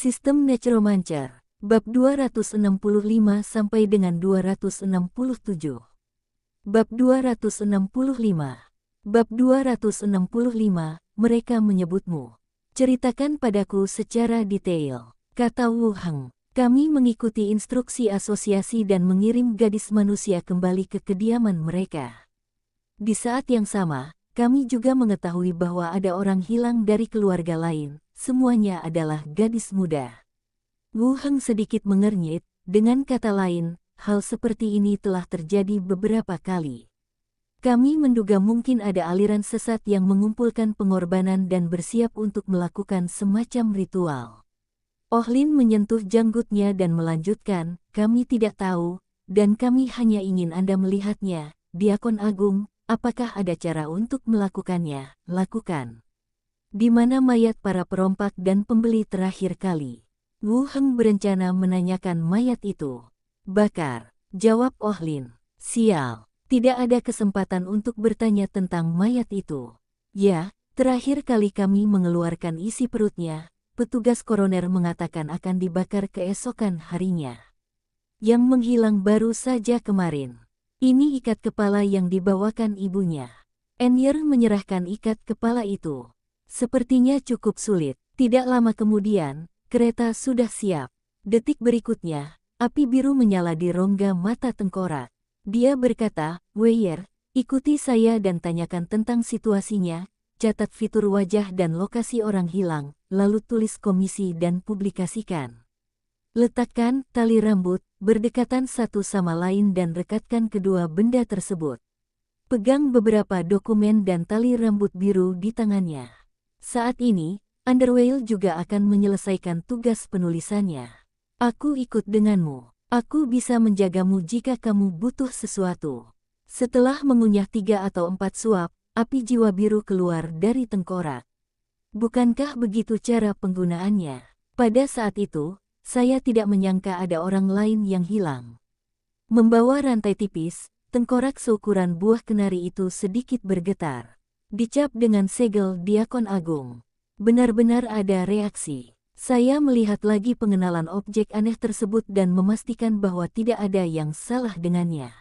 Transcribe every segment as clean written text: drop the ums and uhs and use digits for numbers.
Sistem Necromancer, bab 265 sampai dengan 267. Bab 265. Bab 265, mereka menyebutmu. Ceritakan padaku secara detail, kata Wu Heng. Kami mengikuti instruksi asosiasi dan mengirim gadis manusia kembali ke kediaman mereka. Di saat yang sama, kami juga mengetahui bahwa ada orang hilang dari keluarga lain. Semuanya adalah gadis muda. Wu Heng sedikit mengernyit, dengan kata lain, hal seperti ini telah terjadi beberapa kali. Kami menduga mungkin ada aliran sesat yang mengumpulkan pengorbanan dan bersiap untuk melakukan semacam ritual. Oh Lin menyentuh janggutnya dan melanjutkan, kami tidak tahu, dan kami hanya ingin Anda melihatnya, Diakon Agung, apakah ada cara untuk melakukannya, lakukan. Di mana mayat para perompak dan pembeli terakhir kali? Wu Heng berencana menanyakan mayat itu. Bakar, jawab Oh Lin. Sial, tidak ada kesempatan untuk bertanya tentang mayat itu. Ya, terakhir kali kami mengeluarkan isi perutnya, petugas koroner mengatakan akan dibakar keesokan harinya. Yang menghilang baru saja kemarin. Ini ikat kepala yang dibawakan ibunya. Enyer menyerahkan ikat kepala itu. Sepertinya cukup sulit. Tidak lama kemudian, kereta sudah siap. Detik berikutnya, api biru menyala di rongga mata tengkorak. Dia berkata, Weyer, ikuti saya dan tanyakan tentang situasinya, catat fitur wajah dan lokasi orang hilang, lalu tulis komisi dan publikasikan. Letakkan tali rambut, berdekatan satu sama lain dan rekatkan kedua benda tersebut. Pegang beberapa dokumen dan tali rambut biru di tangannya. Saat ini, Underwale juga akan menyelesaikan tugas penulisannya. Aku ikut denganmu. Aku bisa menjagamu jika kamu butuh sesuatu. Setelah mengunyah 3 atau 4 suap, api jiwa biru keluar dari tengkorak. Bukankah begitu cara penggunaannya? Pada saat itu, saya tidak menyangka ada orang lain yang hilang. Membawa rantai tipis, tengkorak seukuran buah kenari itu sedikit bergetar. Dicap dengan segel Diakon Agung. Benar-benar ada reaksi. Saya melihat lagi pengenalan objek aneh tersebut dan memastikan bahwa tidak ada yang salah dengannya.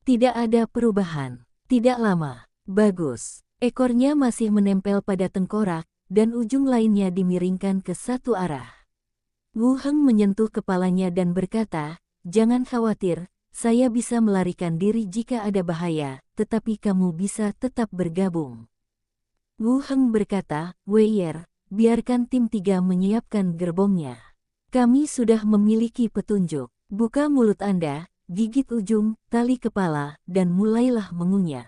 Tidak ada perubahan. Tidak lama. Bagus. Ekornya masih menempel pada tengkorak, dan ujung lainnya dimiringkan ke satu arah. Wu Heng menyentuh kepalanya dan berkata, jangan khawatir, saya bisa melarikan diri jika ada bahaya, tetapi kamu bisa tetap bergabung. Wu Heng berkata, Weyer, biarkan tim 3 menyiapkan gerbongnya. Kami sudah memiliki petunjuk. Buka mulut Anda, gigit ujung, tali kepala, dan mulailah mengunyah.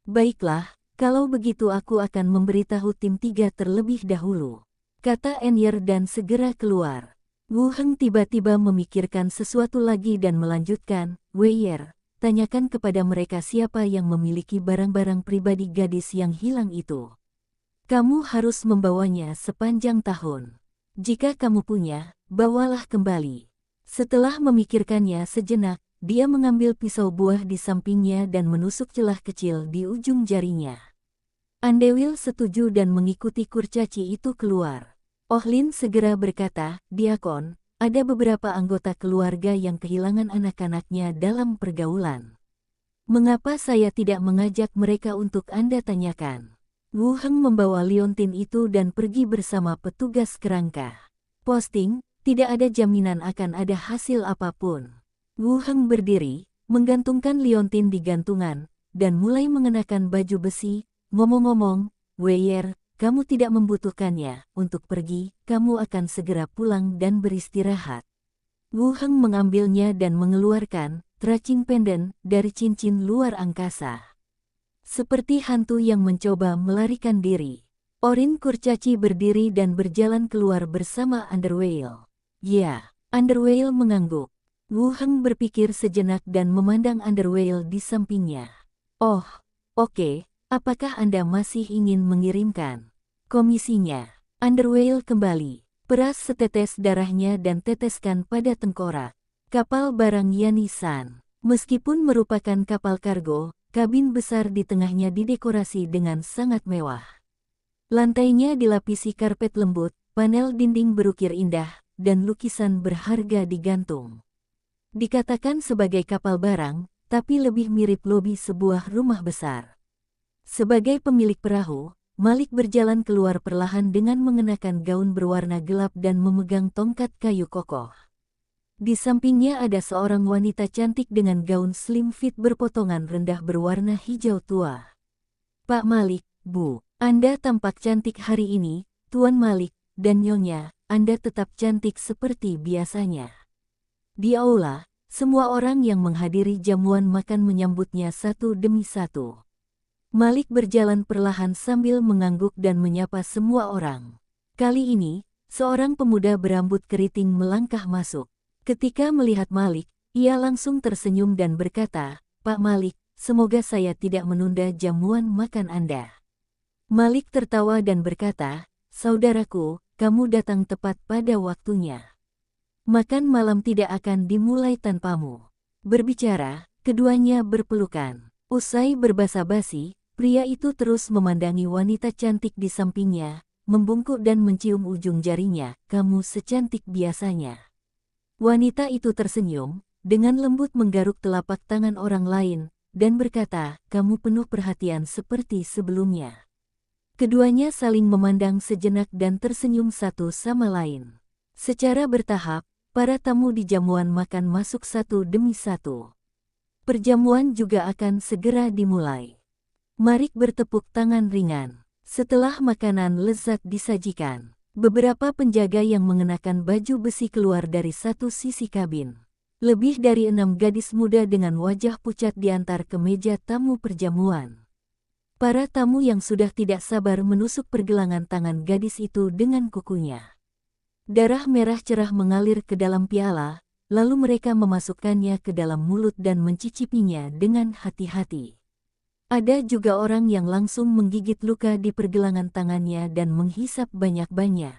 Baiklah, kalau begitu aku akan memberitahu tim 3 terlebih dahulu, kata Enyer dan segera keluar. Wu Heng tiba-tiba memikirkan sesuatu lagi dan melanjutkan, Weyer, tanyakan kepada mereka siapa yang memiliki barang-barang pribadi gadis yang hilang itu. Kamu harus membawanya sepanjang tahun. Jika kamu punya, bawalah kembali. Setelah memikirkannya sejenak, dia mengambil pisau buah di sampingnya dan menusuk celah kecil di ujung jarinya. Underwale setuju dan mengikuti kurcaci itu keluar. Oh Lin segera berkata, Diakon, ada beberapa anggota keluarga yang kehilangan anak-anaknya dalam pergaulan. Mengapa saya tidak mengajak mereka untuk Anda tanyakan? Wu Heng membawa liontin itu dan pergi bersama petugas kerangka. Posting, tidak ada jaminan akan ada hasil apapun. Wu Heng berdiri, menggantungkan liontin di gantungan, dan mulai mengenakan baju besi. Ngomong-ngomong, Weyer, kamu tidak membutuhkannya. Untuk pergi, kamu akan segera pulang dan beristirahat. Wu Heng mengambilnya dan mengeluarkan tracing pendant dari cincin luar angkasa. Seperti hantu yang mencoba melarikan diri. Orin kurcaci berdiri dan berjalan keluar bersama Underwale. Ya, Underwale mengangguk. Wu Heng berpikir sejenak dan memandang Underwale di sampingnya. Oh, oke, apakah Anda masih ingin mengirimkan komisinya? Underwale kembali. Peras setetes darahnya dan teteskan pada tengkorak. Kapal barang Yani-san. Meskipun merupakan kapal kargo, kabin besar di tengahnya didekorasi dengan sangat mewah. Lantainya dilapisi karpet lembut, panel dinding berukir indah, dan lukisan berharga digantung. Dikatakan sebagai kapal barang, tapi lebih mirip lobi sebuah rumah besar. Sebagai pemilik perahu, Malik berjalan keluar perlahan dengan mengenakan gaun berwarna gelap dan memegang tongkat kayu kokoh. Di sampingnya ada seorang wanita cantik dengan gaun slim fit berpotongan rendah berwarna hijau tua. "Pak Malik, Bu, Anda tampak cantik hari ini, Tuan Malik, dan Nyonya, Anda tetap cantik seperti biasanya." Di aula, semua orang yang menghadiri jamuan makan menyambutnya satu demi satu. Malik berjalan perlahan sambil mengangguk dan menyapa semua orang. Kali ini, seorang pemuda berambut keriting melangkah masuk. Ketika melihat Malik, ia langsung tersenyum dan berkata, "Pak Malik, semoga saya tidak menunda jamuan makan Anda." Malik tertawa dan berkata, "Saudaraku, kamu datang tepat pada waktunya. Makan malam tidak akan dimulai tanpamu." Berbicara, keduanya berpelukan. Usai berbasa-basi, pria itu terus memandangi wanita cantik di sampingnya, membungkuk dan mencium ujung jarinya. "Kamu secantik biasanya." Wanita itu tersenyum, dengan lembut menggaruk telapak tangan orang lain, dan berkata, "Kamu penuh perhatian seperti sebelumnya." Keduanya saling memandang sejenak dan tersenyum satu sama lain. Secara bertahap, para tamu di jamuan makan masuk satu demi satu. Perjamuan juga akan segera dimulai. Malik bertepuk tangan ringan. Setelah makanan lezat disajikan, beberapa penjaga yang mengenakan baju besi keluar dari satu sisi kabin. Lebih dari 6 gadis muda dengan wajah pucat diantar ke meja tamu perjamuan. Para tamu yang sudah tidak sabar menusuk pergelangan tangan gadis itu dengan kukunya. Darah merah cerah mengalir ke dalam piala, lalu mereka memasukkannya ke dalam mulut dan mencicipinya dengan hati-hati. Ada juga orang yang langsung menggigit luka di pergelangan tangannya dan menghisap banyak-banyak.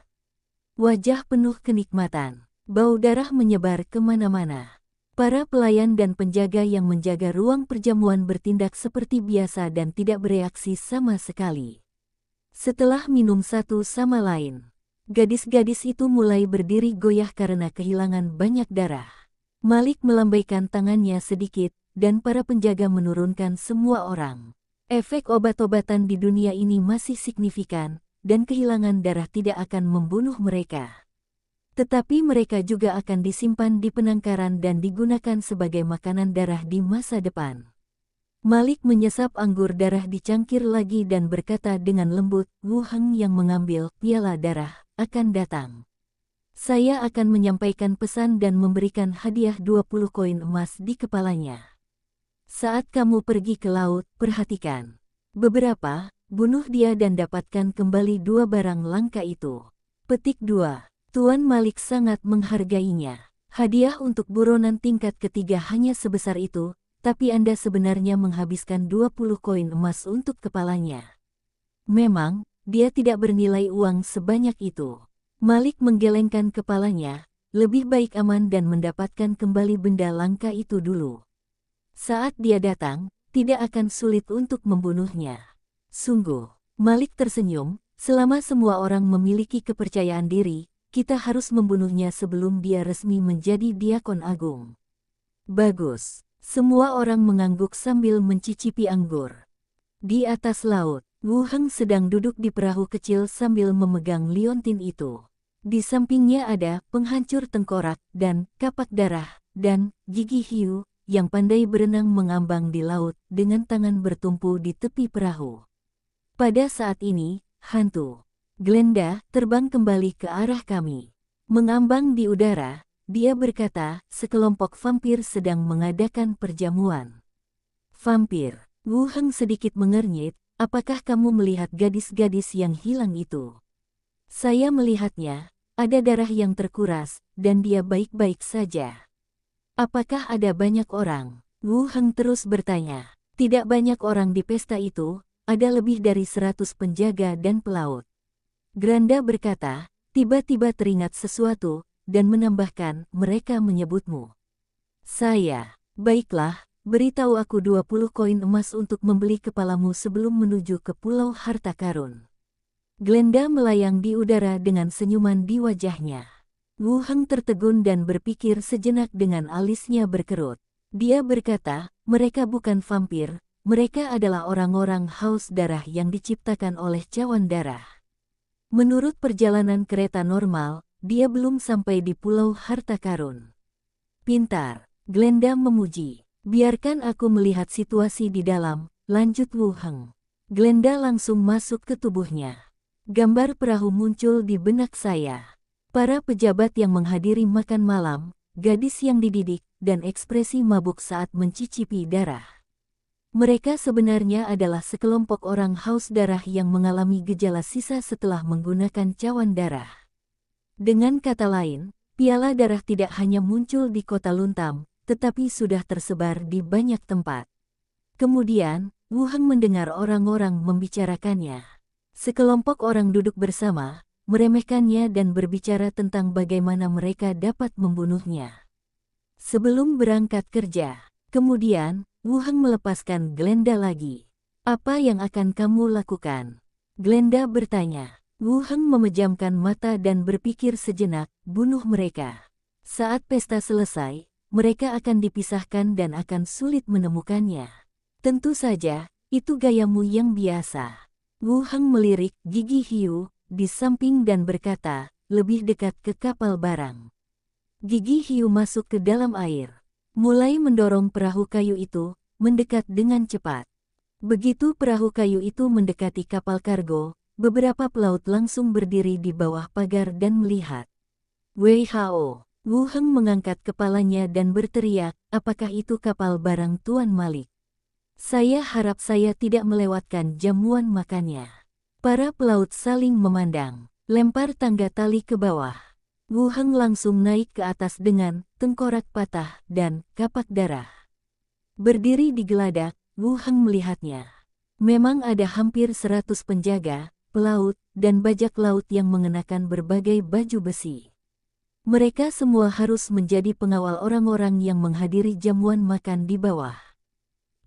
Wajah penuh kenikmatan, bau darah menyebar kemana-mana. Para pelayan dan penjaga yang menjaga ruang perjamuan bertindak seperti biasa dan tidak bereaksi sama sekali. Setelah minum satu sama lain, gadis-gadis itu mulai berdiri goyah karena kehilangan banyak darah. Malik melambaikan tangannya sedikit, dan para penjaga menurunkan semua orang. Efek obat-obatan di dunia ini masih signifikan, dan kehilangan darah tidak akan membunuh mereka. Tetapi mereka juga akan disimpan di penangkaran dan digunakan sebagai makanan darah di masa depan. Malik menyesap anggur darah di cangkir lagi dan berkata dengan lembut, "Wu Heng yang mengambil piala darah akan datang. Saya akan menyampaikan pesan dan memberikan hadiah 20 koin emas di kepalanya. Saat kamu pergi ke laut, perhatikan. Beberapa, bunuh dia dan dapatkan kembali 2 barang langka itu." Petik 2. Tuan Malik sangat menghargainya. Hadiah untuk buronan tingkat ketiga hanya sebesar itu, tapi Anda sebenarnya menghabiskan 20 koin emas untuk kepalanya. Memang, dia tidak bernilai uang sebanyak itu. Malik menggelengkan kepalanya, lebih baik aman dan mendapatkan kembali benda langka itu dulu. Saat dia datang, tidak akan sulit untuk membunuhnya. Sungguh, Malik tersenyum, selama semua orang memiliki kepercayaan diri, kita harus membunuhnya sebelum dia resmi menjadi diakon agung. Bagus, semua orang mengangguk sambil mencicipi anggur. Di atas laut, Wu Heng sedang duduk di perahu kecil sambil memegang liontin itu. Di sampingnya ada penghancur tengkorak dan kapak darah, dan Gigi Hiu, yang pandai berenang mengambang di laut dengan tangan bertumpu di tepi perahu. Pada saat ini, hantu Glenda terbang kembali ke arah kami. Mengambang di udara, dia berkata, sekelompok vampir sedang mengadakan perjamuan. Vampir. Wu Heng sedikit mengernyit, apakah kamu melihat gadis-gadis yang hilang itu? Saya melihatnya, ada darah yang terkuras, dan dia baik-baik saja. Apakah ada banyak orang? Wu Heng terus bertanya. Tidak banyak orang di pesta itu, ada lebih dari 100 penjaga dan pelaut. Granda berkata, tiba-tiba teringat sesuatu, dan menambahkan, mereka menyebutmu. Saya, baiklah, beritahu aku 20 koin emas untuk membeli kepalamu sebelum menuju ke Pulau Harta Karun. Glenda melayang di udara dengan senyuman di wajahnya. Wu Heng tertegun dan berpikir sejenak dengan alisnya berkerut. Dia berkata, mereka bukan vampir, mereka adalah orang-orang haus darah yang diciptakan oleh cawan darah. Menurut perjalanan kereta normal, dia belum sampai di Pulau Harta Karun. Pintar, Glenda memuji. Biarkan aku melihat situasi di dalam, lanjut Wu Heng. Glenda langsung masuk ke tubuhnya. Gambar perahu muncul di benak saya. Para pejabat yang menghadiri makan malam, gadis yang dididik, dan ekspresi mabuk saat mencicipi darah. Mereka sebenarnya adalah sekelompok orang haus darah yang mengalami gejala sisa setelah menggunakan cawan darah. Dengan kata lain, piala darah tidak hanya muncul di kota Luntam, tetapi sudah tersebar di banyak tempat. Kemudian, Wu Heng mendengar orang-orang membicarakannya. Sekelompok orang duduk bersama, meremehkannya dan berbicara tentang bagaimana mereka dapat membunuhnya. Sebelum berangkat kerja, kemudian, Wu Heng melepaskan Glenda lagi. Apa yang akan kamu lakukan? Glenda bertanya. Wu Heng memejamkan mata dan berpikir sejenak, bunuh mereka. Saat pesta selesai, mereka akan dipisahkan dan akan sulit menemukannya. Tentu saja, itu gayamu yang biasa. Wu Heng melirik gigi hiu di samping dan berkata, lebih dekat ke kapal barang. Gigi hiu masuk ke dalam air. Mulai mendorong perahu kayu itu, mendekat dengan cepat. Begitu perahu kayu itu mendekati kapal kargo, beberapa pelaut langsung berdiri di bawah pagar dan melihat. Wei Hao, Wu Heng mengangkat kepalanya dan berteriak, apakah itu kapal barang Tuan Malik? Saya harap saya tidak melewatkan jamuan makannya. Para pelaut saling memandang, lempar tangga tali ke bawah. Wu Heng langsung naik ke atas dengan tengkorak patah dan kapak darah. Berdiri di geladak, Wu Heng melihatnya. Memang ada hampir 100 penjaga, pelaut, dan bajak laut yang mengenakan berbagai baju besi. Mereka semua harus menjadi pengawal orang-orang yang menghadiri jamuan makan di bawah.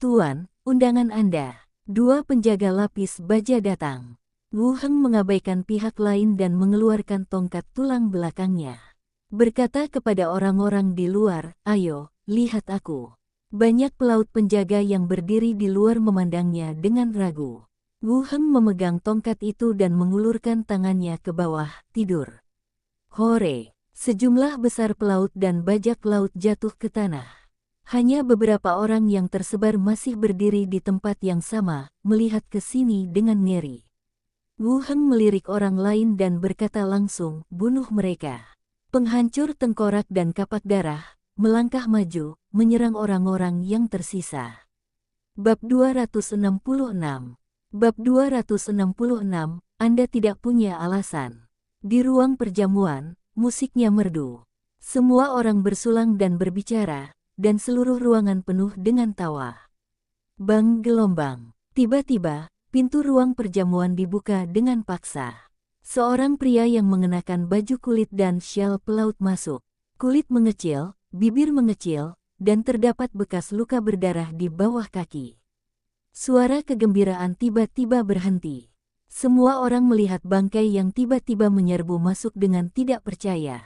Tuan, undangan Anda. 2 penjaga lapis baja datang. Wu Heng mengabaikan pihak lain dan mengeluarkan tongkat tulang belakangnya. Berkata kepada orang-orang di luar, ayo, lihat aku. Banyak pelaut penjaga yang berdiri di luar memandangnya dengan ragu. Wu Heng memegang tongkat itu dan mengulurkan tangannya ke bawah, tidur. Hore! Sejumlah besar pelaut dan bajak laut jatuh ke tanah. Hanya beberapa orang yang tersebar masih berdiri di tempat yang sama, melihat ke sini dengan ngeri. Wu Heng melirik orang lain dan berkata langsung, bunuh mereka. Penghancur tengkorak dan kapak darah, melangkah maju, menyerang orang-orang yang tersisa. Bab 266. Bab 266, Anda tidak punya alasan. Di ruang perjamuan, musiknya merdu. Semua orang bersulang dan berbicara, dan seluruh ruangan penuh dengan tawa. Bang gelombang. Tiba-tiba, pintu ruang perjamuan dibuka dengan paksa. Seorang pria yang mengenakan baju kulit dan syal pelaut masuk. Kulit mengecil, bibir mengecil, dan terdapat bekas luka berdarah di bawah kaki. Suara kegembiraan tiba-tiba berhenti. Semua orang melihat bangkai yang tiba-tiba menyerbu masuk dengan tidak percaya.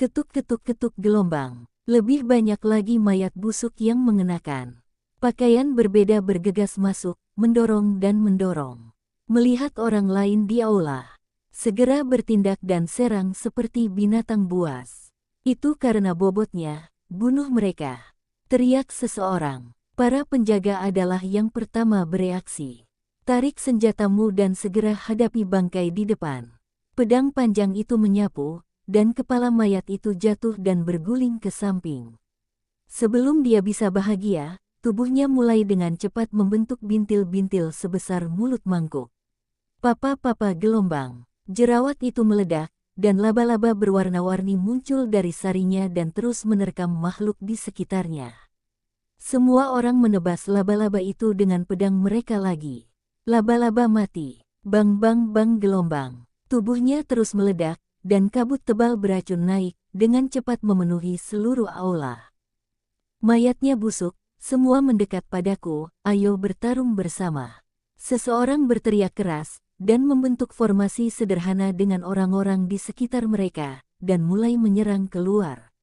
Ketuk-ketuk-ketuk gelombang. Lebih banyak lagi mayat busuk yang mengenakan pakaian berbeda bergegas masuk, mendorong dan mendorong. Melihat orang lain di aula, segera bertindak dan serang seperti binatang buas. Itu karena bobotnya, bunuh mereka. Teriak seseorang. Para penjaga adalah yang pertama bereaksi. Tarik senjatamu dan segera hadapi bangkai di depan. Pedang panjang itu menyapu, dan kepala mayat itu jatuh dan berguling ke samping. Sebelum dia bisa bahagia, tubuhnya mulai dengan cepat membentuk bintil-bintil sebesar mulut mangkuk. Papa-papa gelombang. Jerawat itu meledak, dan laba-laba berwarna-warni muncul dari sarinya dan terus menerkam makhluk di sekitarnya. Semua orang menebas laba-laba itu dengan pedang mereka lagi. Laba-laba mati. Bang-bang-bang gelombang. Tubuhnya terus meledak, dan kabut tebal beracun naik, dengan cepat memenuhi seluruh aula. Mayatnya busuk. Semua mendekat padaku, ayo bertarung bersama. Seseorang berteriak keras, dan membentuk formasi sederhana dengan orang-orang di sekitar mereka, dan mulai menyerang keluar.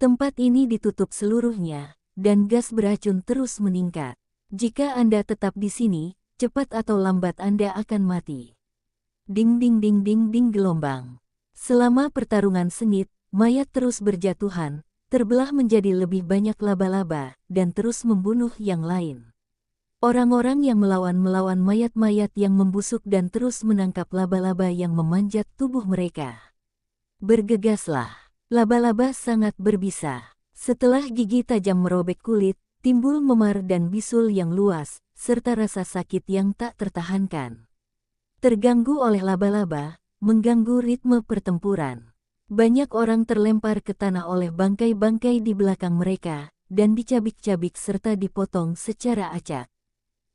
Tempat ini ditutup seluruhnya, dan gas beracun terus meningkat. Jika Anda tetap di sini, cepat atau lambat Anda akan mati. Ding ding ding ding ding gelombang. Selama pertarungan sengit, mayat terus berjatuhan, terbelah menjadi lebih banyak laba-laba, dan terus membunuh yang lain. Orang-orang yang melawan mayat-mayat yang membusuk dan terus menangkap laba-laba yang memanjat tubuh mereka. Bergegaslah. Laba-laba sangat berbisa. Setelah gigi tajam merobek kulit, timbul memar dan bisul yang luas, serta rasa sakit yang tak tertahankan. Terganggu oleh laba-laba, mengganggu ritme pertempuran. Banyak orang terlempar ke tanah oleh bangkai-bangkai di belakang mereka, dan dicabik-cabik serta dipotong secara acak.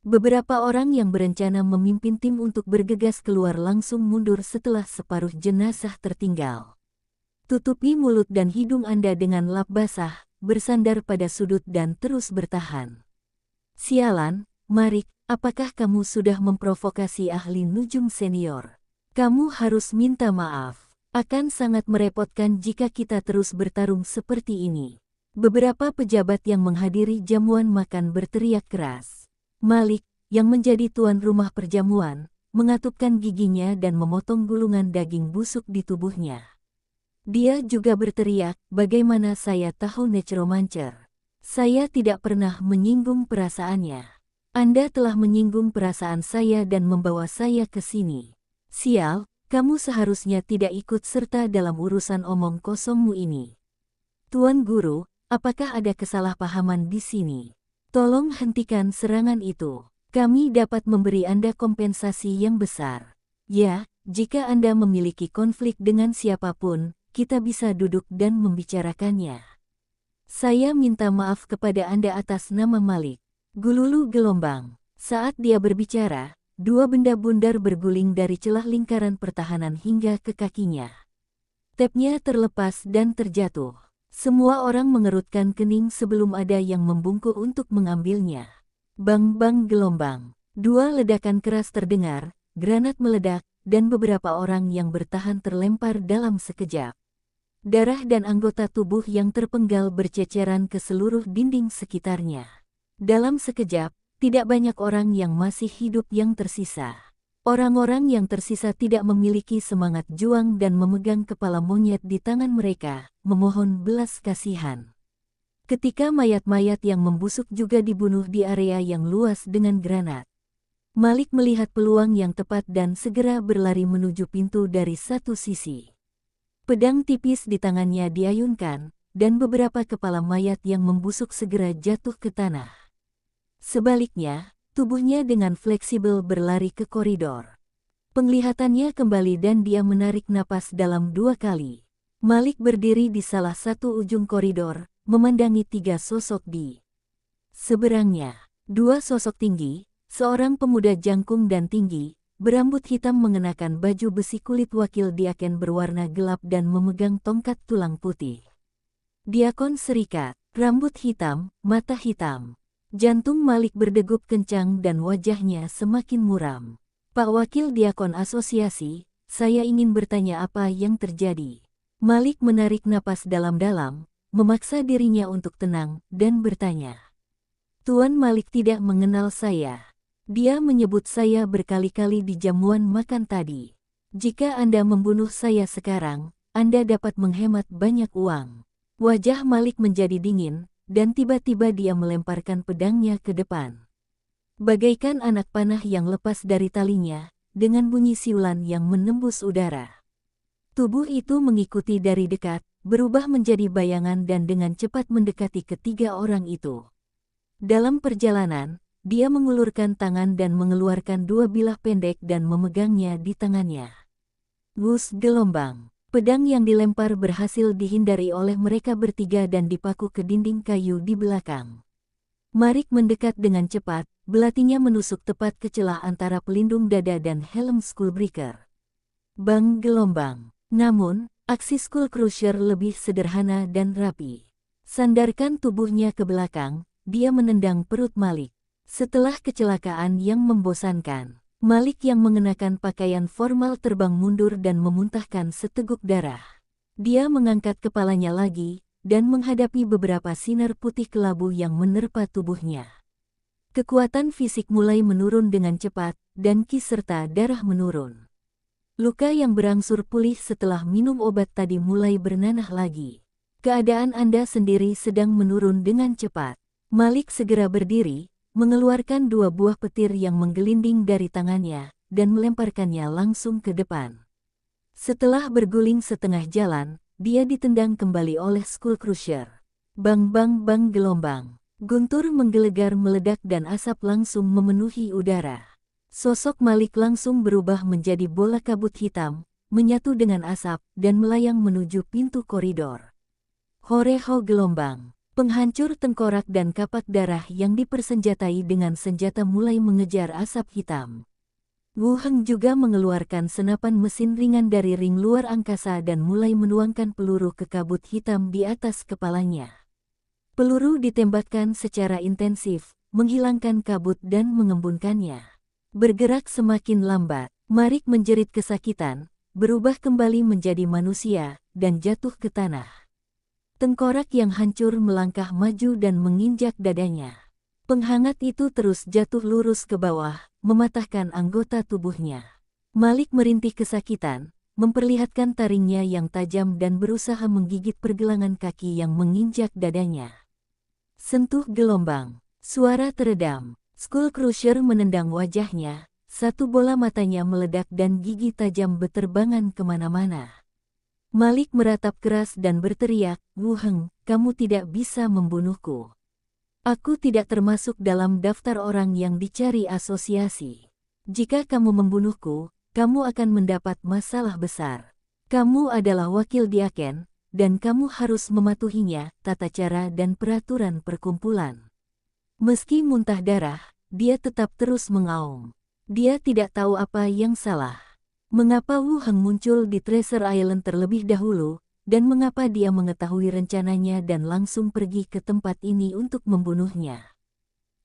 Beberapa orang yang berencana memimpin tim untuk bergegas keluar langsung mundur setelah separuh jenazah tertinggal. Tutupi mulut dan hidung Anda dengan lap basah, bersandar pada sudut dan terus bertahan. Sialan, Marik, apakah kamu sudah memprovokasi ahli nujum senior? Kamu harus minta maaf. Akan sangat merepotkan jika kita terus bertarung seperti ini. Beberapa pejabat yang menghadiri jamuan makan berteriak keras. Malik, yang menjadi tuan rumah perjamuan, mengatupkan giginya dan memotong gulungan daging busuk di tubuhnya. Dia juga berteriak, bagaimana saya tahu necromancer? Saya tidak pernah menyinggung perasaannya. Anda telah menyinggung perasaan saya dan membawa saya ke sini. Sial, kamu seharusnya tidak ikut serta dalam urusan omong kosongmu ini. Tuan Guru, apakah ada kesalahpahaman di sini? Tolong hentikan serangan itu. Kami dapat memberi Anda kompensasi yang besar. Ya, jika Anda memiliki konflik dengan siapapun, kita bisa duduk dan membicarakannya. Saya minta maaf kepada Anda atas nama Malik. Gululu gelombang. Saat dia berbicara, dua benda bundar berguling dari celah lingkaran pertahanan hingga ke kakinya. Tapnya terlepas dan terjatuh. Semua orang mengerutkan kening sebelum ada yang membungkuk untuk mengambilnya. Bang-bang gelombang. Dua ledakan keras terdengar, granat meledak, dan beberapa orang yang bertahan terlempar dalam sekejap. Darah dan anggota tubuh yang terpenggal berceceran ke seluruh dinding sekitarnya. Dalam sekejap, tidak banyak orang yang masih hidup yang tersisa. Orang-orang yang tersisa tidak memiliki semangat juang dan memegang kepala monyet di tangan mereka, memohon belas kasihan. Ketika mayat-mayat yang membusuk juga dibunuh di area yang luas dengan granat. Malik melihat peluang yang tepat dan segera berlari menuju pintu dari satu sisi. Pedang tipis di tangannya diayunkan, dan beberapa kepala mayat yang membusuk segera jatuh ke tanah. Sebaliknya, tubuhnya dengan fleksibel berlari ke koridor. Penglihatannya kembali dan dia menarik napas dalam 2 kali. Malik berdiri di salah satu ujung koridor, memandangi 3 sosok di seberangnya. 2 sosok tinggi, seorang pemuda jangkung dan tinggi, berambut hitam mengenakan baju besi kulit wakil diaken berwarna gelap dan memegang tongkat tulang putih. Diakon serikat, rambut hitam, mata hitam. Jantung Malik berdegup kencang dan wajahnya semakin muram. Pak Wakil Diakon Asosiasi, saya ingin bertanya apa yang terjadi. Malik menarik napas dalam-dalam, memaksa dirinya untuk tenang, dan bertanya. Tuan Malik tidak mengenal saya. Dia menyebut saya berkali-kali di jamuan makan tadi. Jika Anda membunuh saya sekarang, Anda dapat menghemat banyak uang. Wajah Malik menjadi dingin, dan tiba-tiba dia melemparkan pedangnya ke depan. Bagaikan anak panah yang lepas dari talinya, dengan bunyi siulan yang menembus udara. Tubuh itu mengikuti dari dekat, berubah menjadi bayangan dan dengan cepat mendekati ketiga orang itu. Dalam perjalanan, dia mengulurkan tangan dan mengeluarkan 2 bilah pendek dan memegangnya di tangannya. Wus gelombang. Pedang yang dilempar berhasil dihindari oleh mereka bertiga dan dipaku ke dinding kayu di belakang. Marik mendekat dengan cepat, belatinya menusuk tepat ke celah antara pelindung dada dan helm Skullbreaker. Bang gelombang. Namun, aksi Skullcrusher lebih sederhana dan rapi. Sandarkan tubuhnya ke belakang, dia menendang perut Malik. Setelah kecelakaan yang membosankan, Malik yang mengenakan pakaian formal terbang mundur dan memuntahkan seteguk darah. Dia mengangkat kepalanya lagi dan menghadapi beberapa sinar putih kelabu yang menerpa tubuhnya. Kekuatan fisik mulai menurun dengan cepat dan ki serta darah menurun. Luka yang berangsur pulih setelah minum obat tadi mulai bernanah lagi. Keadaan Anda sendiri sedang menurun dengan cepat. Malik segera berdiri, mengeluarkan 2 buah petir yang menggelinding dari tangannya, dan melemparkannya langsung ke depan. Setelah berguling setengah jalan, dia ditendang kembali oleh Skull Crusher. Bang bang bang gelombang. Guntur menggelegar meledak dan asap langsung memenuhi udara. Sosok Malik langsung berubah menjadi bola kabut hitam, menyatu dengan asap, dan melayang menuju pintu koridor. Horeho gelombang. Penghancur tengkorak dan kapak darah yang dipersenjatai dengan senjata mulai mengejar asap hitam. Wu Heng juga mengeluarkan senapan mesin ringan dari ring luar angkasa dan mulai menuangkan peluru ke kabut hitam di atas kepalanya. Peluru ditembakkan secara intensif, menghilangkan kabut dan mengembunkannya. Bergerak semakin lambat, Malik menjerit kesakitan, berubah kembali menjadi manusia, dan jatuh ke tanah. Tengkorak yang hancur melangkah maju dan menginjak dadanya. Penghangat itu terus jatuh lurus ke bawah, mematahkan anggota tubuhnya. Malik merintih kesakitan, memperlihatkan taringnya yang tajam dan berusaha menggigit pergelangan kaki yang menginjak dadanya. Sentuh gelombang. Suara teredam. Skull Crusher menendang wajahnya, satu bola matanya meledak dan gigi tajam beterbangan kemana-mana. Malik meratap keras dan berteriak, "Wu Heng, kamu tidak bisa membunuhku. Aku tidak termasuk dalam daftar orang yang dicari asosiasi. Jika kamu membunuhku, kamu akan mendapat masalah besar. Kamu adalah wakil Diaken, dan kamu harus mematuhinya, tata cara dan peraturan perkumpulan." Meski muntah darah, dia tetap terus mengaum. Dia tidak tahu apa yang salah. Mengapa Wu Heng muncul di Treasure Island terlebih dahulu, dan mengapa dia mengetahui rencananya dan langsung pergi ke tempat ini untuk membunuhnya.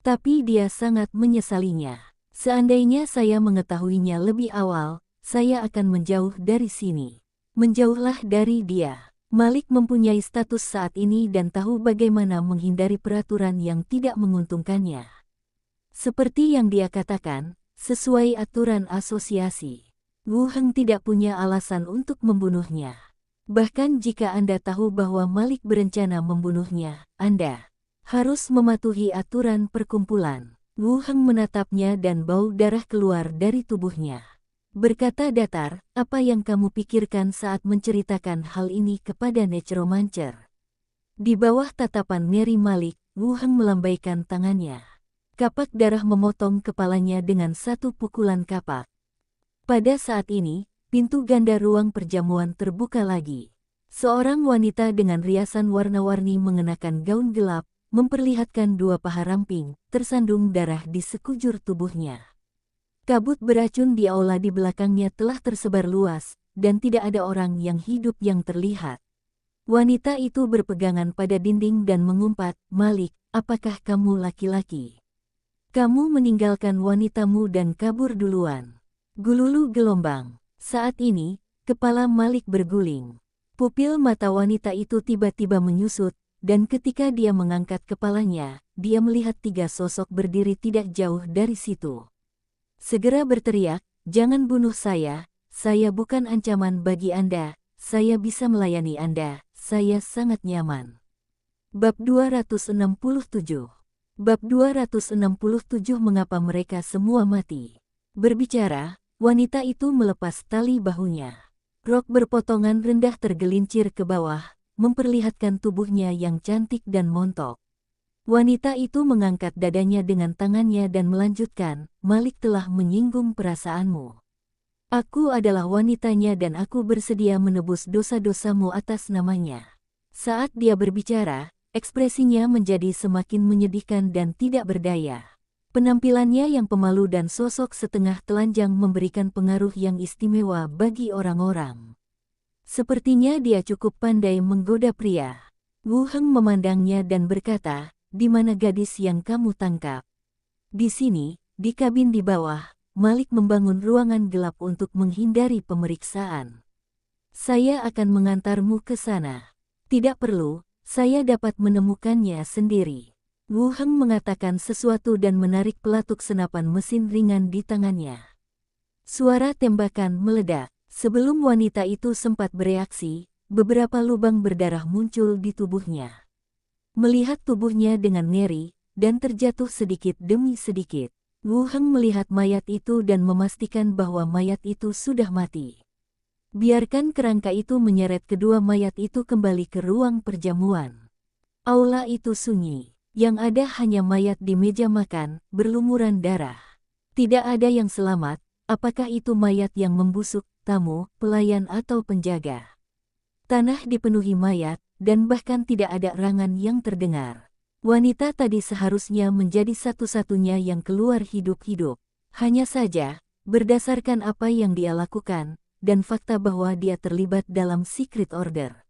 Tapi dia sangat menyesalinya. Seandainya saya mengetahuinya lebih awal, saya akan menjauh dari sini. Menjauhlah dari dia. Malik mempunyai status saat ini dan tahu bagaimana menghindari peraturan yang tidak menguntungkannya. Seperti yang dia katakan, sesuai aturan asosiasi. Wu Heng tidak punya alasan untuk membunuhnya. Bahkan jika Anda tahu bahwa Malik berencana membunuhnya, Anda harus mematuhi aturan perkumpulan. Wu Heng menatapnya dan bau darah keluar dari tubuhnya. Berkata datar, "Apa yang kamu pikirkan saat menceritakan hal ini kepada Necromancer?" Di bawah tatapan ngeri Malik, Wu Heng melambaikan tangannya. Kapak darah memotong kepalanya dengan satu pukulan kapak. Pada saat ini, pintu ganda ruang perjamuan terbuka lagi. Seorang wanita dengan riasan warna-warni mengenakan gaun gelap, memperlihatkan 2 paha ramping, tersandung darah di sekujur tubuhnya. Kabut beracun di aula di belakangnya telah tersebar luas, dan tidak ada orang yang hidup yang terlihat. Wanita itu berpegangan pada dinding dan mengumpat, "Malik, apakah kamu laki-laki? Kamu meninggalkan wanitamu dan kabur duluan." Gululu gelombang. Saat ini, kepala Malik berguling. Pupil mata wanita itu tiba-tiba menyusut, dan ketika dia mengangkat kepalanya, dia melihat 3 sosok berdiri tidak jauh dari situ. Segera berteriak, "Jangan bunuh saya bukan ancaman bagi Anda, saya bisa melayani Anda, saya sangat nyaman." Bab 267. Bab 267 Mengapa mereka semua mati? Berbicara, wanita itu melepas tali bahunya. Rok berpotongan rendah tergelincir ke bawah, memperlihatkan tubuhnya yang cantik dan montok. Wanita itu mengangkat dadanya dengan tangannya dan melanjutkan, "Malik telah menyinggung perasaanmu. Aku adalah wanitanya dan aku bersedia menebus dosa-dosamu atas namanya." Saat dia berbicara, ekspresinya menjadi semakin menyedihkan dan tidak berdaya. Penampilannya yang pemalu dan sosok setengah telanjang memberikan pengaruh yang istimewa bagi orang-orang. Sepertinya dia cukup pandai menggoda pria. Wu Heng memandangnya dan berkata, "Di mana gadis yang kamu tangkap?" "Di sini, di kabin di bawah," Malik membangun ruangan gelap untuk menghindari pemeriksaan. Saya akan mengantarmu ke sana. Tidak perlu, saya dapat menemukannya sendiri. Wu Heng mengatakan sesuatu dan menarik pelatuk senapan mesin ringan di tangannya. Suara tembakan meledak. Sebelum wanita itu sempat bereaksi, beberapa lubang berdarah muncul di tubuhnya. Melihat tubuhnya dengan ngeri, dan terjatuh sedikit demi sedikit. Wu Heng melihat mayat itu dan memastikan bahwa mayat itu sudah mati. Biarkan kerangka itu menyeret kedua mayat itu kembali ke ruang perjamuan. Aula itu sunyi. Yang ada hanya mayat di meja makan, berlumuran darah. Tidak ada yang selamat, apakah itu mayat yang membusuk, tamu, pelayan atau penjaga. Tanah dipenuhi mayat, dan bahkan tidak ada erangan yang terdengar. Wanita tadi seharusnya menjadi satu-satunya yang keluar hidup-hidup. Hanya saja, berdasarkan apa yang dia lakukan, dan fakta bahwa dia terlibat dalam Secret Order.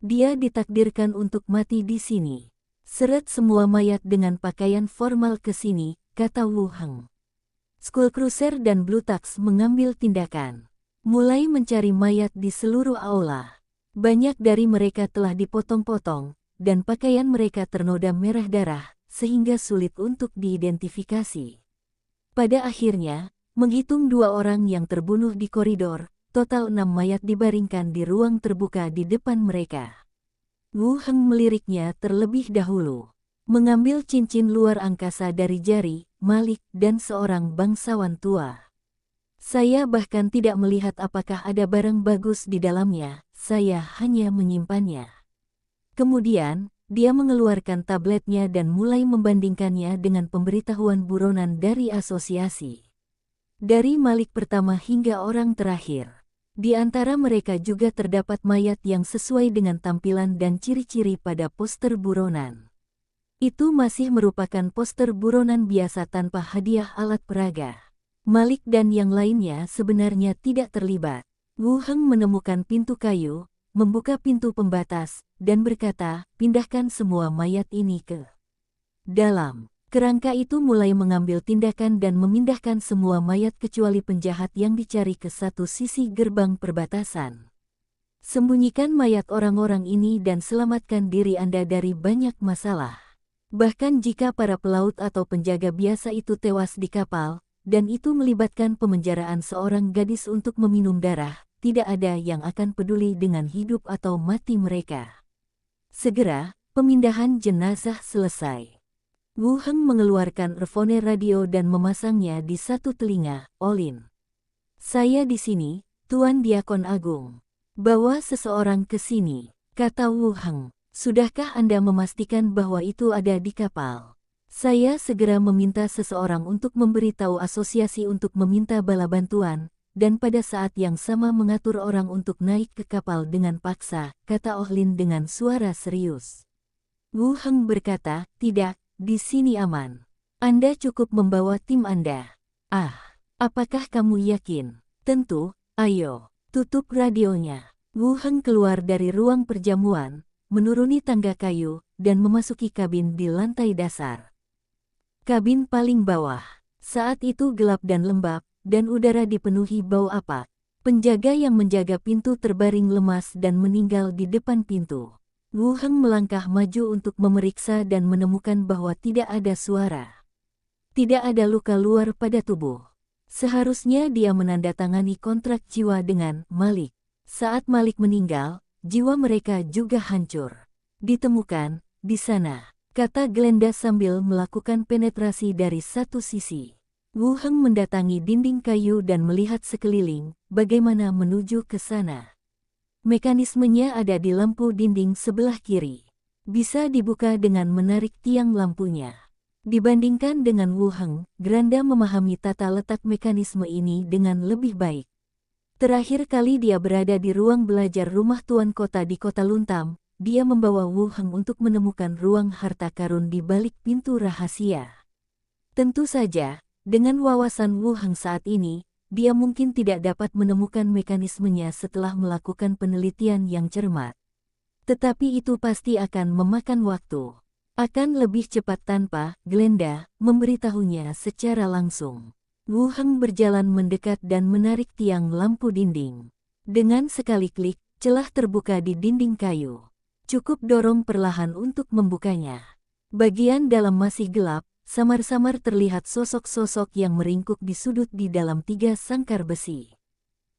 Dia ditakdirkan untuk mati di sini. Seret semua mayat dengan pakaian formal ke sini, kata Wu Heng. Skull Cruiser dan Blue Tax mengambil tindakan. Mulai mencari mayat di seluruh aula. Banyak dari mereka telah dipotong-potong, dan pakaian mereka ternoda merah darah, sehingga sulit untuk diidentifikasi. Pada akhirnya, menghitung 2 orang yang terbunuh di koridor, total 6 mayat dibaringkan di ruang terbuka di depan mereka. Wu Heng meliriknya terlebih dahulu. Mengambil cincin luar angkasa dari jari, Malik dan seorang bangsawan tua. Saya bahkan tidak melihat apakah ada barang bagus di dalamnya, saya hanya menyimpannya. Kemudian, dia mengeluarkan tabletnya dan mulai membandingkannya dengan pemberitahuan buronan dari asosiasi. Dari Malik pertama hingga orang terakhir. Di antara mereka juga terdapat mayat yang sesuai dengan tampilan dan ciri-ciri pada poster buronan. Itu masih merupakan poster buronan biasa tanpa hadiah alat peraga. Malik dan yang lainnya sebenarnya tidak terlibat. Wu Heng menemukan pintu kayu, membuka pintu pembatas, dan berkata, pindahkan semua mayat ini ke dalam. Kerangka itu mulai mengambil tindakan dan memindahkan semua mayat kecuali penjahat yang dicari ke satu sisi gerbang perbatasan. Sembunyikan mayat orang-orang ini dan selamatkan diri Anda dari banyak masalah. Bahkan jika para pelaut atau penjaga biasa itu tewas di kapal, dan itu melibatkan pemenjaraan seorang gadis untuk meminum darah, tidak ada yang akan peduli dengan hidup atau mati mereka. Segera, pemindahan jenazah selesai. Wu Heng mengeluarkan earphone radio dan memasangnya di satu telinga. Olin. Saya di sini, Tuan Diakon Agung. Bawa seseorang ke sini, kata Wu Heng. Sudahkah Anda memastikan bahwa itu ada di kapal? Saya segera meminta seseorang untuk memberitahu asosiasi untuk meminta bala bantuan, dan pada saat yang sama mengatur orang untuk naik ke kapal dengan paksa, kata Olin dengan suara serius. Wu Heng berkata, tidak, di sini aman. Anda cukup membawa tim Anda. Apakah kamu yakin? Tentu, ayo, tutup radionya. Wu Heng keluar dari ruang perjamuan, menuruni tangga kayu, dan memasuki kabin di lantai dasar. Kabin paling bawah. Saat itu gelap dan lembab, dan udara dipenuhi bau apak. Penjaga yang menjaga pintu terbaring lemas dan meninggal di depan pintu. Wu Heng melangkah maju untuk memeriksa dan menemukan bahwa tidak ada suara. Tidak ada luka luar pada tubuh. Seharusnya dia menandatangani kontrak jiwa dengan Malik. Saat Malik meninggal, jiwa mereka juga hancur. Ditemukan, di sana, kata Glenda sambil melakukan penetrasi dari satu sisi. Wu Heng mendatangi dinding kayu dan melihat sekeliling, bagaimana menuju ke sana. Mekanismenya ada di lampu dinding sebelah kiri. Bisa dibuka dengan menarik tiang lampunya. Dibandingkan dengan Wu Heng, Granda memahami tata letak mekanisme ini dengan lebih baik. Terakhir kali dia berada di ruang belajar rumah tuan kota di kota Luntam, dia membawa Wu Heng untuk menemukan ruang harta karun di balik pintu rahasia. Tentu saja, dengan wawasan Wu Heng saat ini, dia mungkin tidak dapat menemukan mekanismenya setelah melakukan penelitian yang cermat. Tetapi itu pasti akan memakan waktu. Akan lebih cepat tanpa Glenda memberitahunya secara langsung. Wu Heng berjalan mendekat dan menarik tiang lampu dinding. Dengan sekali klik, celah terbuka di dinding kayu. Cukup dorong perlahan untuk membukanya. Bagian dalam masih gelap, samar-samar terlihat sosok-sosok yang meringkuk di sudut di dalam 3 sangkar besi.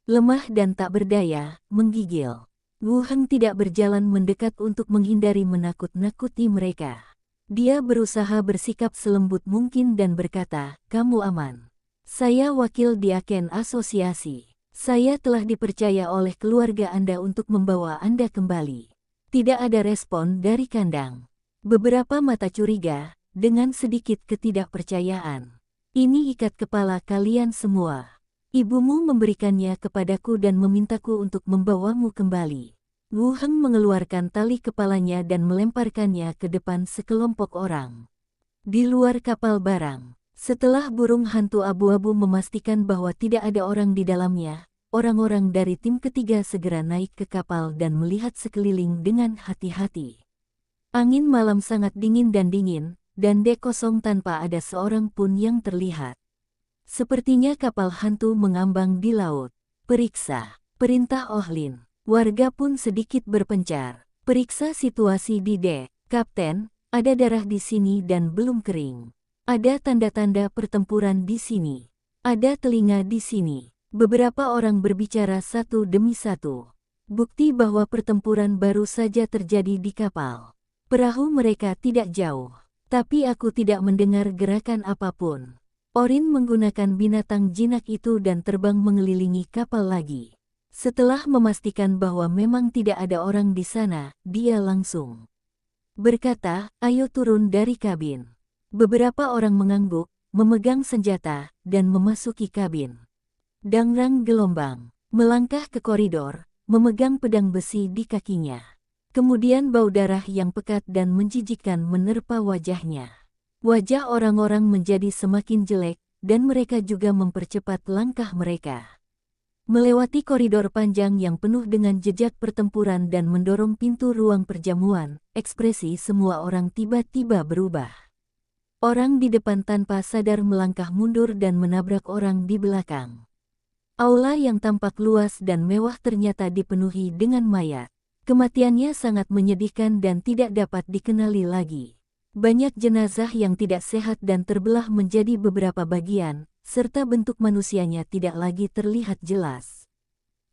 Lemah dan tak berdaya, menggigil. Wu Heng tidak berjalan mendekat untuk menghindari menakut-nakuti mereka. Dia berusaha bersikap selembut mungkin dan berkata, "Kamu aman. Saya wakil di Aken Asosiasi. Saya telah dipercaya oleh keluarga Anda untuk membawa Anda kembali." Tidak ada respon dari kandang. Beberapa mata curiga, dengan sedikit ketidakpercayaan. "Ini ikat kepala kalian semua. Ibumu memberikannya kepadaku dan memintaku untuk membawamu kembali." Wu Heng mengeluarkan tali kepalanya dan melemparkannya ke depan sekelompok orang. Di luar kapal barang, setelah burung hantu abu-abu memastikan bahwa tidak ada orang di dalamnya, orang-orang dari tim ketiga segera naik ke kapal dan melihat sekeliling dengan hati-hati. Angin malam sangat dingin, dan dek kosong tanpa ada seorang pun yang terlihat. Sepertinya kapal hantu mengambang di laut. "Periksa," perintah Ohlin. Warga pun sedikit berpencar. "Periksa situasi di dek, Kapten. Ada darah di sini dan belum kering. Ada tanda-tanda pertempuran di sini. Ada telinga di sini." Beberapa orang berbicara satu demi satu. Bukti bahwa pertempuran baru saja terjadi di kapal. Perahu mereka tidak jauh. Tapi aku tidak mendengar gerakan apapun. Orin menggunakan binatang jinak itu dan terbang mengelilingi kapal lagi. Setelah memastikan bahwa memang tidak ada orang di sana, dia langsung berkata, "Ayo turun dari kabin." Beberapa orang mengangguk, memegang senjata, dan memasuki kabin. Dangrang gelombang, melangkah ke koridor, memegang pedang besi di kakinya. Kemudian bau darah yang pekat dan menjijikkan menerpa wajahnya. Wajah orang-orang menjadi semakin jelek, dan mereka juga mempercepat langkah mereka. Melewati koridor panjang yang penuh dengan jejak pertempuran dan mendorong pintu ruang perjamuan, ekspresi semua orang tiba-tiba berubah. Orang di depan tanpa sadar melangkah mundur dan menabrak orang di belakang. Aula yang tampak luas dan mewah ternyata dipenuhi dengan mayat. Kematiannya sangat menyedihkan dan tidak dapat dikenali lagi. Banyak jenazah yang tidak sehat dan terbelah menjadi beberapa bagian, serta bentuk manusianya tidak lagi terlihat jelas.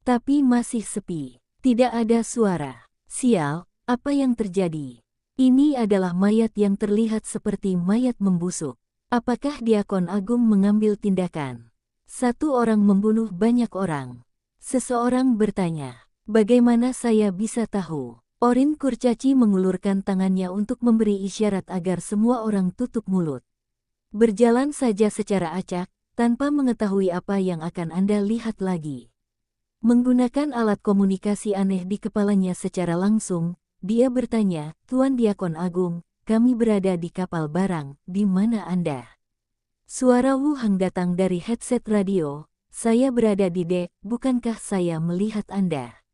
Tapi masih sepi. Tidak ada suara. Sial, apa yang terjadi? Ini adalah mayat yang terlihat seperti mayat membusuk. Apakah Diakon Agung mengambil tindakan? Satu orang membunuh banyak orang. Seseorang bertanya, "Bagaimana saya bisa tahu?" Orin kurcaci mengulurkan tangannya untuk memberi isyarat agar semua orang tutup mulut. Berjalan saja secara acak, tanpa mengetahui apa yang akan Anda lihat lagi. Menggunakan alat komunikasi aneh di kepalanya secara langsung, dia bertanya, "Tuan Diakon Agung, kami berada di kapal barang, di mana Anda?" Suara Wu Heng datang dari headset radio, "Saya berada di dek, bukankah saya melihat Anda?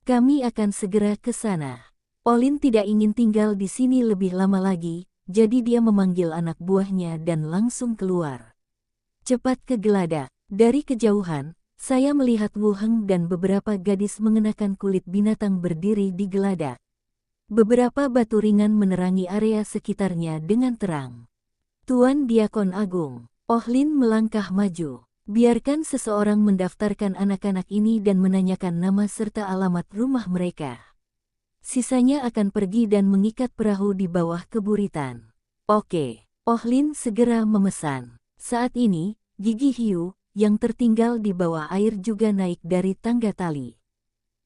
Kami akan segera ke sana." Olin tidak ingin tinggal di sini lebih lama lagi, jadi dia memanggil anak buahnya dan langsung keluar. Cepat ke geladak. Dari kejauhan, saya melihat Wu Heng dan beberapa gadis mengenakan kulit binatang berdiri di geladak. Beberapa batu ringan menerangi area sekitarnya dengan terang. "Tuan Diakon Agung." Ohlin melangkah maju. "Biarkan seseorang mendaftarkan anak-anak ini dan menanyakan nama serta alamat rumah mereka. Sisanya akan pergi dan mengikat perahu di bawah keburitan." "Oke." Ohlin segera memesan. Saat ini, Gigi Hiu, yang tertinggal di bawah air juga naik dari tangga tali.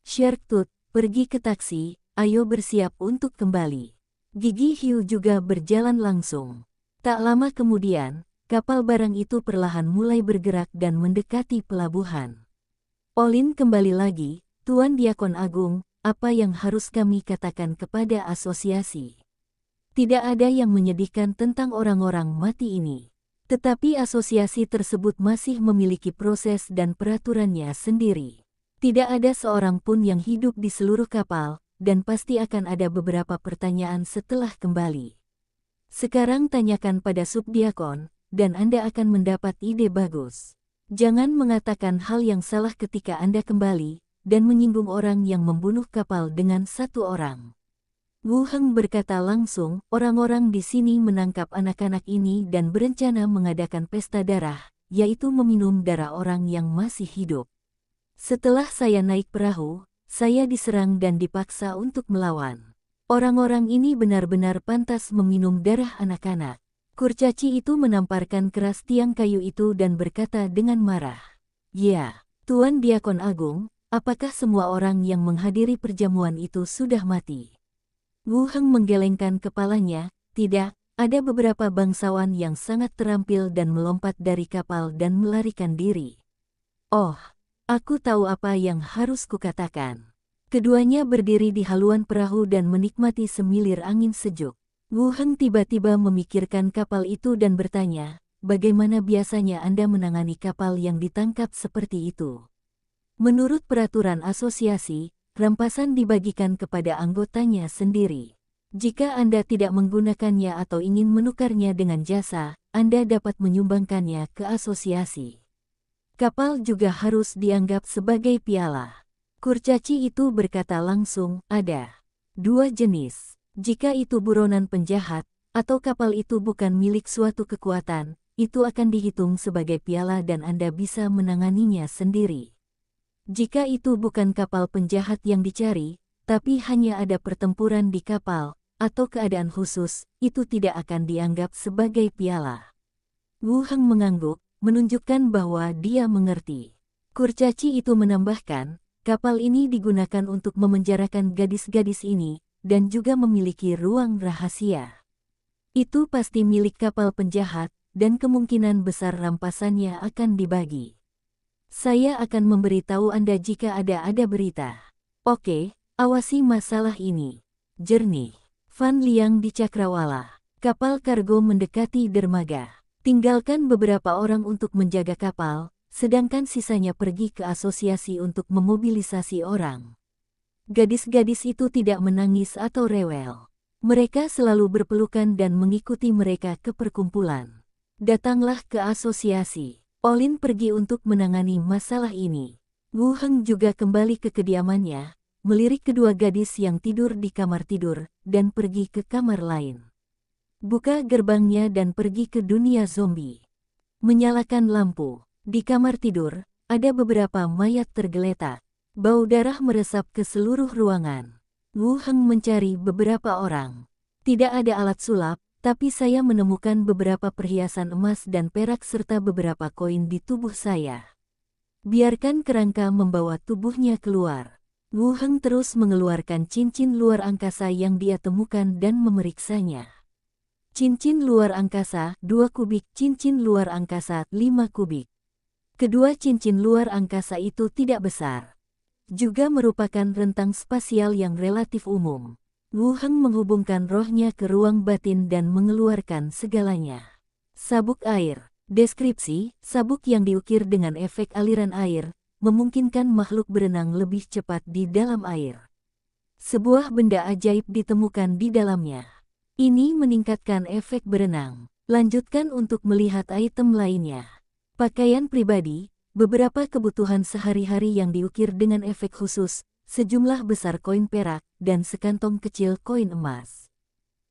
"Shark Tooth, pergi ke taksi, ayo bersiap untuk kembali." Gigi Hiu juga berjalan langsung. Tak lama kemudian, kapal barang itu perlahan mulai bergerak dan mendekati pelabuhan. Olin kembali lagi, "Tuan Diakon Agung, apa yang harus kami katakan kepada asosiasi?" Tidak ada yang menyedihkan tentang orang-orang mati ini. Tetapi asosiasi tersebut masih memiliki proses dan peraturannya sendiri. Tidak ada seorang pun yang hidup di seluruh kapal, dan pasti akan ada beberapa pertanyaan setelah kembali. Sekarang tanyakan pada Subdiakon, dan Anda akan mendapat ide bagus. Jangan mengatakan hal yang salah ketika Anda kembali, dan menyinggung orang yang membunuh kapal dengan satu orang. Wu Heng berkata langsung, orang-orang di sini menangkap anak-anak ini dan berencana mengadakan pesta darah, yaitu meminum darah orang yang masih hidup. Setelah saya naik perahu, saya diserang dan dipaksa untuk melawan. Orang-orang ini benar-benar pantas meminum darah anak-anak. Kurcaci itu menamparkan keras tiang kayu itu dan berkata dengan marah. Ya, Tuan Diakon Agung, apakah semua orang yang menghadiri perjamuan itu sudah mati? Wu Heng menggelengkan kepalanya, tidak, ada beberapa bangsawan yang sangat terampil dan melompat dari kapal dan melarikan diri. Oh, aku tahu apa yang harus kukatakan. Keduanya berdiri di haluan perahu dan menikmati semilir angin sejuk. Wu Heng tiba-tiba memikirkan kapal itu dan bertanya, bagaimana biasanya Anda menangani kapal yang ditangkap seperti itu? Menurut peraturan asosiasi, rampasan dibagikan kepada anggotanya sendiri. Jika Anda tidak menggunakannya atau ingin menukarnya dengan jasa, Anda dapat menyumbangkannya ke asosiasi. Kapal juga harus dianggap sebagai piala. Kurcaci itu berkata langsung, ada dua jenis. Jika itu buronan penjahat, atau kapal itu bukan milik suatu kekuatan, itu akan dihitung sebagai piala dan Anda bisa menanganinya sendiri. Jika itu bukan kapal penjahat yang dicari, tapi hanya ada pertempuran di kapal, atau keadaan khusus, itu tidak akan dianggap sebagai piala. Wu Heng mengangguk, menunjukkan bahwa dia mengerti. Kurcaci itu menambahkan, kapal ini digunakan untuk memenjarakan gadis-gadis ini, dan juga memiliki ruang rahasia. Itu pasti milik kapal penjahat, dan kemungkinan besar rampasannya akan dibagi. Saya akan memberitahu Anda jika ada berita. Oke, awasi masalah ini. Jernih. Fan Liang di Cakrawala. Kapal kargo mendekati dermaga. Tinggalkan beberapa orang untuk menjaga kapal, sedangkan sisanya pergi ke asosiasi untuk memobilisasi orang. Gadis-gadis itu tidak menangis atau rewel. Mereka selalu berpelukan dan mengikuti mereka ke perkumpulan. Datanglah ke asosiasi. Olin pergi untuk menangani masalah ini. Wu Heng juga kembali ke kediamannya, melirik kedua gadis yang tidur di kamar tidur, dan pergi ke kamar lain. Buka gerbangnya dan pergi ke dunia zombie. Menyalakan lampu. Di kamar tidur, ada beberapa mayat tergeletak. Bau darah meresap ke seluruh ruangan. Wu Heng mencari beberapa orang. Tidak ada alat sulap, tapi saya menemukan beberapa perhiasan emas dan perak serta beberapa koin di tubuh saya. Biarkan kerangka membawa tubuhnya keluar. Wu Heng terus mengeluarkan cincin luar angkasa yang dia temukan dan memeriksanya. Cincin luar angkasa, 2 kubik, cincin luar angkasa, 5 kubik. Kedua cincin luar angkasa itu tidak besar. Juga merupakan rentang spasial yang relatif umum. Wu Heng menghubungkan rohnya ke ruang batin dan mengeluarkan segalanya. Sabuk air. Deskripsi, sabuk yang diukir dengan efek aliran air, memungkinkan makhluk berenang lebih cepat di dalam air. Sebuah benda ajaib ditemukan di dalamnya. Ini meningkatkan efek berenang. Lanjutkan untuk melihat item lainnya. Pakaian pribadi, beberapa kebutuhan sehari-hari yang diukir dengan efek khusus, sejumlah besar koin perak, dan sekantong kecil koin emas.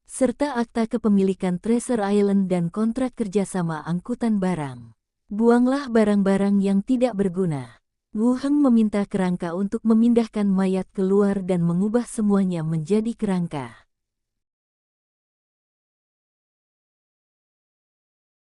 Serta akta kepemilikan Treasure Island dan kontrak kerjasama angkutan barang. Buanglah barang-barang yang tidak berguna. Wu Heng meminta kerangka untuk memindahkan mayat keluar dan mengubah semuanya menjadi kerangka.